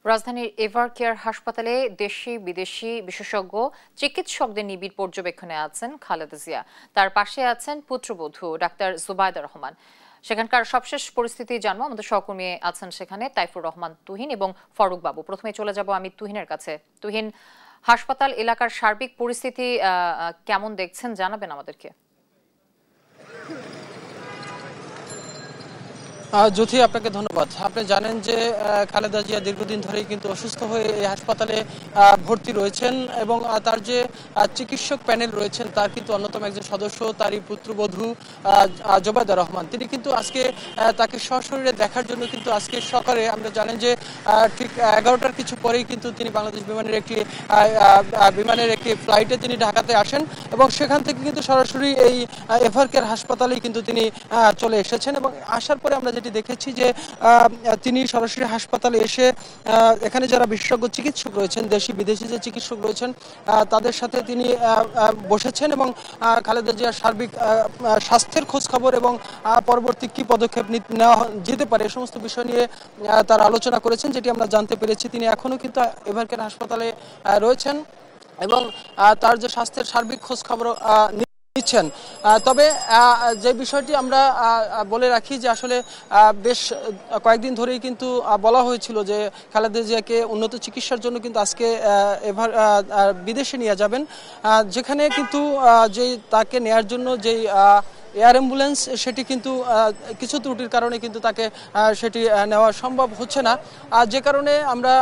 রাজধানীর ever care হাসপাতালে দেশি বিদেশি বিশেষজ্ঞ চিকিৎসকদের নিবিড় পর্যবেক্ষণে আছেন খালেদা জিয়া। তার পাশে আছেন পুত্রবধূ ডাক্তার জুবাইদা রহমান। সেখানকার সবশেষ পরিস্থিতি জানবো। আমাদের সহকর্মী আছেন সেখানে তাইফুর রহমান তুহিন এবং ফারুক বাবু। প্রথমে চলে যাব আমি তুহিনের কাছে। তুহিন, হাসপাতাল এলাকার সার্বিক পরিস্থিতি কেমন দেখছেন জানাবেন আমাদেরকে। জ্যোতি, আপনাকে ধন্যবাদ। আপনি জানেন যে খালেদা জিয়া দীর্ঘদিন ধরেই কিন্তু অসুস্থ হয়ে এই হাসপাতালে ভর্তি রয়েছেন এবং তার যে চিকিৎসক প্যানেল রয়েছেন তার কিন্তু অন্যতম একজন সদস্য, তারই পুত্রবধূ জুবাইদা রহমান। তিনি কিন্তু আজকে তাকে সশরীরে দেখার জন্য কিন্তু আজকে সকালে আমরা জানেন যে ঠিক 11টার কিছু পরেই কিন্তু তিনি বাংলাদেশ বিমানের একটি ফ্লাইটে তিনি ঢাকাতে আসেন এবং সেখান থেকে কিন্তু সরাসরি এই এভার কেয়ার হাসপাতালেই কিন্তু তিনি চলে এসেছেন। এবং আসার পরে আমরা যেটি দেখেছি যে তিনি সরাসরি হাসপাতালে এসে এখানে যারা বিশেষজ্ঞ চিকিৎসক রয়েছেন, দেশি বিদেশি যে চিকিৎসক রয়েছেন তাদের সাথে তিনি বসেছেন এবং খালেদা জিয়ার সার্বিক স্বাস্থ্যের খোঁজ খবর এবং পরবর্তী কি পদক্ষেপ নেওয়া যেতে পারে সমস্ত বিষয় নিয়ে তার আলোচনা করেছেন। যেটি আমরা জানতে পেরেছি তিনি এখনো কিন্তু এভার কেয়ার হাসপাতালে রয়েছেন এবং তার যে স্বাস্থ্যের সার্বিক খোঁজ খবর নিচ্ছেন। তবে যে বিষয়টি আমরা বলে রাখি যে আসলে বেশ কয়েকদিন ধরেই কিন্তু বলা হয়েছিল যে খালেদা জিয়াকে উন্নত চিকিৎসার জন্য কিন্তু আজকে বিদেশে নিয়ে যাবেন, যেখানে কিন্তু যে তাকে নেয়ার জন্য যেই এয়ার অ্যাম্বুলেন্স সেটি কিন্তু কিছু ত্রুটির কারণে কিন্তু তাকে সেটি নেওয়া সম্ভব হচ্ছে না। যে কারণে আমরা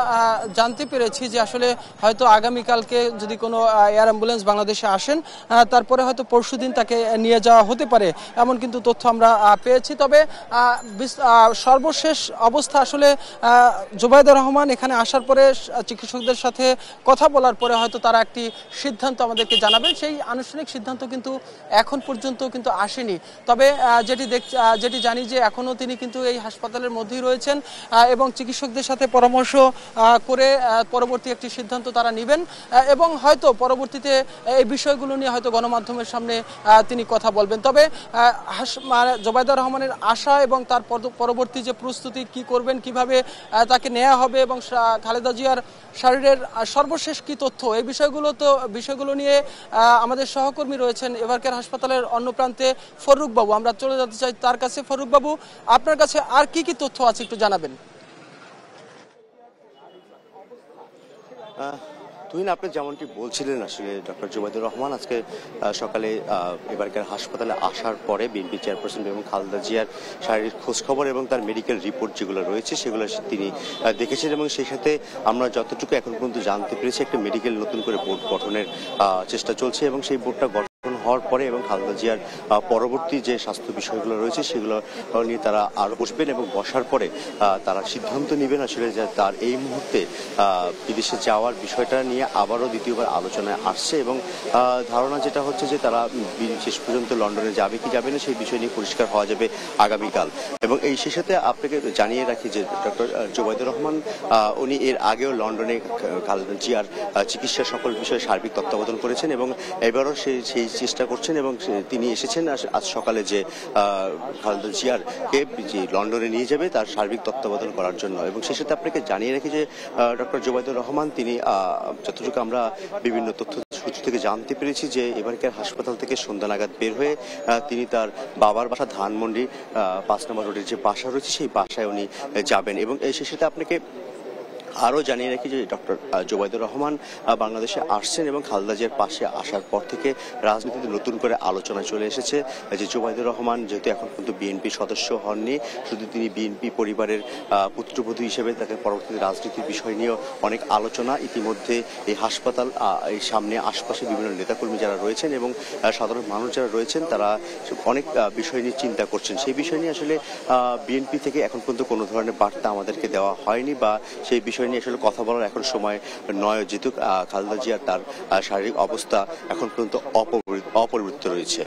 জানতে পেরেছি যে আসলে হয়তো আগামীকালকে যদি কোনো এয়ার অ্যাম্বুলেন্স বাংলাদেশে আসেন তারপরে হয়তো পরশুদিন তাকে নিয়ে যাওয়া হতে পারে, এমন কিন্তু তথ্য আমরা পেয়েছি। তবে সর্বশেষ অবস্থা আসলে জুবাইদা রহমান এখানে আসার পরে চিকিৎসকদের সাথে কথা বলার পরে হয়তো তারা একটি সিদ্ধান্ত আমাদেরকে জানাবেন। সেই আনুষ্ঠানিক সিদ্ধান্ত কিন্তু এখন পর্যন্ত কিন্তু আসেনি। তবে যেটি জানি যে এখনো তিনি কিন্তু এই হাসপাতালের মধ্যেই রয়েছেন এবং চিকিৎসকদের সাথে পরামর্শ করে পরবর্তী একটি সিদ্ধান্ত তারা নেবেন এবং হয়তো পরবর্তীতে এই বিষয়গুলো নিয়ে হয়তো গণমাধ্যমের সামনে তিনি কথা বলবেন। তবে জুবাইদা রহমানের আশা এবং তার পরবর্তী যে প্রস্তুতি কি করবেন, কিভাবে তাকে নেওয়া হবে এবং খালেদা জিয়ার শরীরের সর্বশেষ কি তথ্য, এই বিষয়গুলো নিয়ে আমাদের সহকর্মী রয়েছেন এভার কেয়ার হাসপাতালের অন্য প্রান্তে ফারুক বাবু। আমরা চলে যেতে চাই তার কাছে। ফারুক বাবু, আপনার কাছে আর কি কি তথ্য আছে একটু জানাবেন। তুহিন, আপনি যেমনটি বলছিলেন আসলে ডক্টর জুবাইদুর রহমান আজকে সকালে এভার কেয়ার হাসপাতালে আসার পরে বিএনপি চেয়ারপারসন এবং খালেদা জিয়ার শারীরিক খোঁজখবর এবং তার মেডিকেল রিপোর্ট যেগুলো রয়েছে সেগুলো তিনি দেখেছেন এবং সেই সাথে আমরা যতটুকু এখন পর্যন্ত জানতে পেরেছি একটা মেডিকেল নতুন করে বোর্ড গঠনের চেষ্টা চলছে এবং সেই বোর্ডটা হওয়ার পরে এবং খালেদা জিয়ার পরবর্তী যে স্বাস্থ্য বিষয়গুলো রয়েছে সেগুলো নিয়ে তারা আরো বসবেন এবং বসার পরে তারা সিদ্ধান্ত নেবেন আসলে যে তার এই মুহূর্তে বিদেশে যাওয়ার বিষয়টা নিয়ে আবারও দ্বিতীয়বার আলোচনায় আসছে এবং ধারণা যেটা হচ্ছে যে তারা শেষ পর্যন্ত লন্ডনে যাবে কি যাবে না সেই বিষয় নিয়ে পরিষ্কার হওয়া যাবে আগামীকাল। এবং এই সাথে আপনাকে জানিয়ে রাখি যে ডক্টর জুবাইদুর রহমান উনি এর আগেও লন্ডনে খালেদা জিয়ার চিকিৎসার সকল বিষয়ে সার্বিক তত্ত্বাবধান করেছেন এবং এবারও সেই চেষ্টা করছেন এবং তিনি এসেছেন আজ সকালে যে খালেদা জিয়ারকে যে লন্ডনে নিয়ে যাবে তার সার্বিক তত্ত্বাবধান করার জন্য। এবং সেই সাথে আপনাকে জানিয়ে রাখি যে ডক্টর জুবাইদুর রহমান তিনি যতটুকু আমরা বিভিন্ন তথ্য সূত্র থেকে জানতে পেরেছি যে এভার কেয়ার হাসপাতাল থেকে সন্ধ্যা নাগাদ বের হয়ে তিনি তার বাবার বাসা ধানমন্ডি 5 নম্বর রোডের যে বাসা রয়েছে সেই বাসায় উনি যাবেন। এবং সেই সাথে আপনাকে আরও জানিয়ে রাখি যে ডক্টর জুবাইদুর রহমান বাংলাদেশে আসছেন এবং খালেদা জিয়ার পাশে আসার পর থেকে রাজনীতিতে নতুন করে আলোচনায় চলে এসেছে যে জুবাইদুর রহমান যেহেতু এখন পর্যন্ত বিএনপি সদস্য হননি, শুধু তিনি বিএনপি পরিবারের পুত্রবধূ হিসেবে তাকে পরবর্তীতে রাজনীতির বিষয় নিয়েও অনেক আলোচনা ইতিমধ্যে এই হাসপাতাল এই সামনে আশপাশে বিভিন্ন নেতাকর্মী যারা রয়েছেন এবং সাধারণ মানুষ যারা রয়েছেন তারা অনেক বিষয় নিয়ে চিন্তা করছেন। সেই বিষয় নিয়ে আসলে বিএনপি থেকে এখন পর্যন্ত কোনো ধরনের বার্তা আমাদেরকে দেওয়া হয়নি বা সেই বিষয় নিয়ে আসলে কথা বলার এখন সময় নয়, যেহেতু খালেদা জিয়া তার শারীরিক অবস্থা এখন পর্যন্ত অপরিবর্তিত রয়েছে।